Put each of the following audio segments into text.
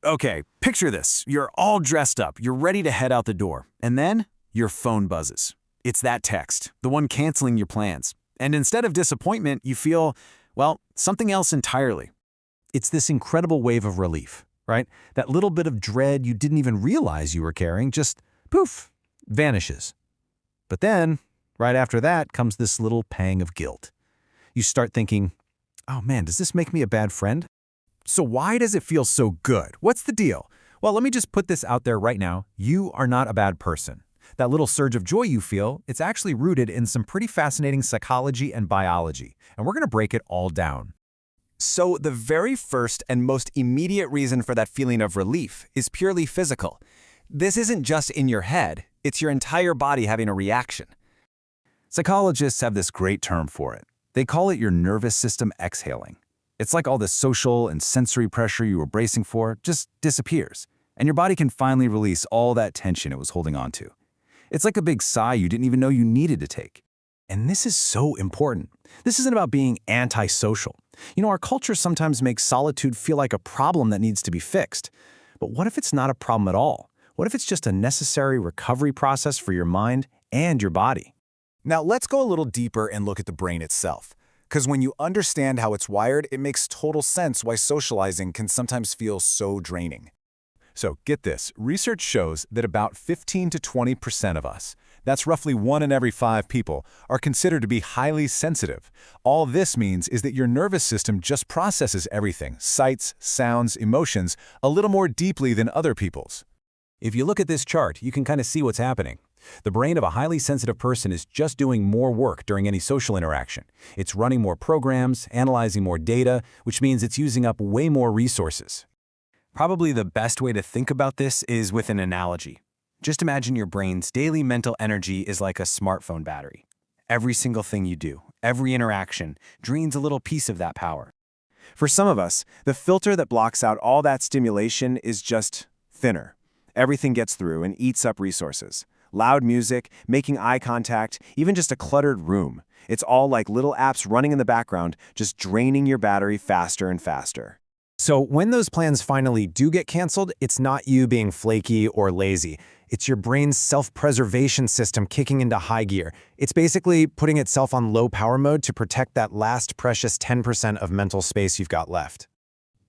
Okay, picture this. You're all dressed up, you're ready to head out the door, and then your phone buzzes. It's that text, the one canceling your plans. And instead of disappointment, you feel, well, something else entirely. It's this incredible wave of relief, right? That little bit of dread you didn't even realize you were carrying just, poof, vanishes. But then, right after that, comes this little pang of guilt. You start thinking, oh man, does this make me a bad friend? So why does it feel so good? What's the deal? Well, let me just put this out there right now. You are not a bad person. That little surge of joy you feel, it's actually rooted in some pretty fascinating psychology and biology, and we're going to break it all down. So the very first and most immediate reason for that feeling of relief is purely physical. This isn't just in your head, it's your entire body having a reaction. Psychologists have this great term for it. They call it your nervous system exhaling. It's like all this social and sensory pressure you were bracing for just disappears, and your body can finally release all that tension it was holding on to. It's like a big sigh you didn't even know you needed to take. And this is so important. This isn't about being antisocial. You know, our culture sometimes makes solitude feel like a problem that needs to be fixed. But what if it's not a problem at all? What if it's just a necessary recovery process for your mind and your body? Now let's go a little deeper and look at the brain itself. Because when you understand how it's wired, it makes total sense why socializing can sometimes feel so draining. So get this, research shows that about 15 to 20% of us, that's roughly 1 in every 5 people, are considered to be highly sensitive. All this means is that your nervous system just processes everything, sights, sounds, emotions, a little more deeply than other people's. If you look at this chart, you can kind of see what's happening. The brain of a highly sensitive person is just doing more work during any social interaction. It's running more programs, analyzing more data, which means it's using up way more resources. Probably the best way to think about this is with an analogy. Just imagine your brain's daily mental energy is like a smartphone battery. Every single thing you do, every interaction, drains a little piece of that power. For some of us, the filter that blocks out all that stimulation is just thinner. Everything gets through and eats up resources. Loud music, making eye contact, even just a cluttered room. It's all like little apps running in the background, just draining your battery faster and faster. So when those plans finally do get canceled, it's not you being flaky or lazy. It's your brain's self-preservation system kicking into high gear. It's basically putting itself on low power mode to protect that last precious 10% of mental space you've got left.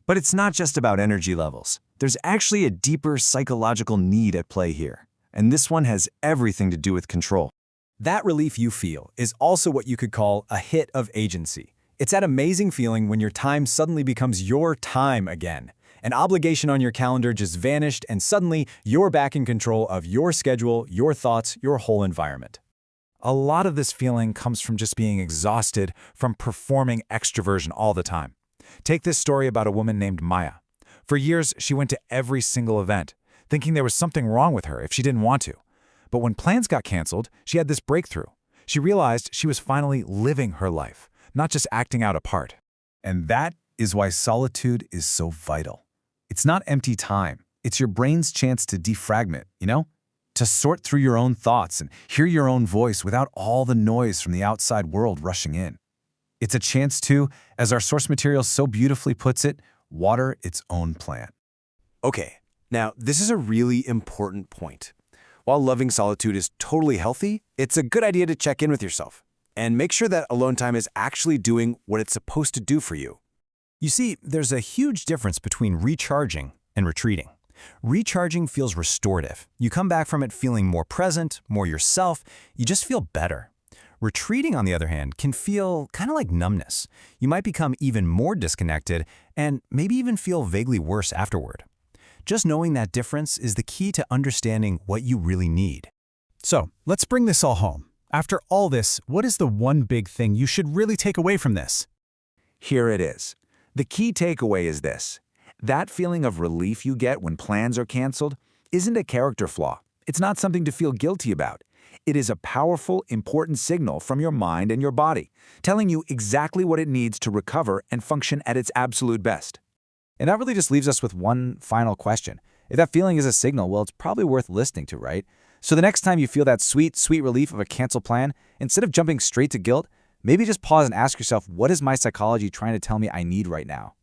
But it's not just about energy levels. There's actually a deeper psychological need at play here. And this one has everything to do with control. That relief you feel is also what you could call a hit of agency. It's that amazing feeling when your time suddenly becomes your time again. An obligation on your calendar just vanished and suddenly you're back in control of your schedule, your thoughts, your whole environment. A lot of this feeling comes from just being exhausted from performing extroversion all the time. Take this story about a woman named Maya. For years, she went to every single event, thinking there was something wrong with her if she didn't want to. But when plans got canceled, she had this breakthrough. She realized she was finally living her life, not just acting out a part. And that is why solitude is so vital. It's not empty time. It's your brain's chance to defragment, to sort through your own thoughts and hear your own voice without all the noise from the outside world rushing in. It's a chance to, as our source material so beautifully puts it, water its own plant. Okay, now this is a really important point. While loving solitude is totally healthy, it's a good idea to check in with yourself and make sure that alone time is actually doing what it's supposed to do for you. You see, there's a huge difference between recharging and retreating. Recharging feels restorative. You come back from it feeling more present, more yourself. You just feel better. Retreating, on the other hand, can feel kind of like numbness. You might become even more disconnected and maybe even feel vaguely worse afterward. Just knowing that difference is the key to understanding what you really need. So, let's bring this all home. After all this, what is the one big thing you should really take away from this? Here it is. The key takeaway is this. That feeling of relief you get when plans are canceled isn't a character flaw. It's not something to feel guilty about. It is a powerful, important signal from your mind and your body, telling you exactly what it needs to recover and function at its absolute best. And that really just leaves us with one final question. If that feeling is a signal, well, it's probably worth listening to, right? So the next time you feel that sweet, sweet relief of a canceled plan, instead of jumping straight to guilt, maybe just pause and ask yourself, what is my psychology trying to tell me I need right now?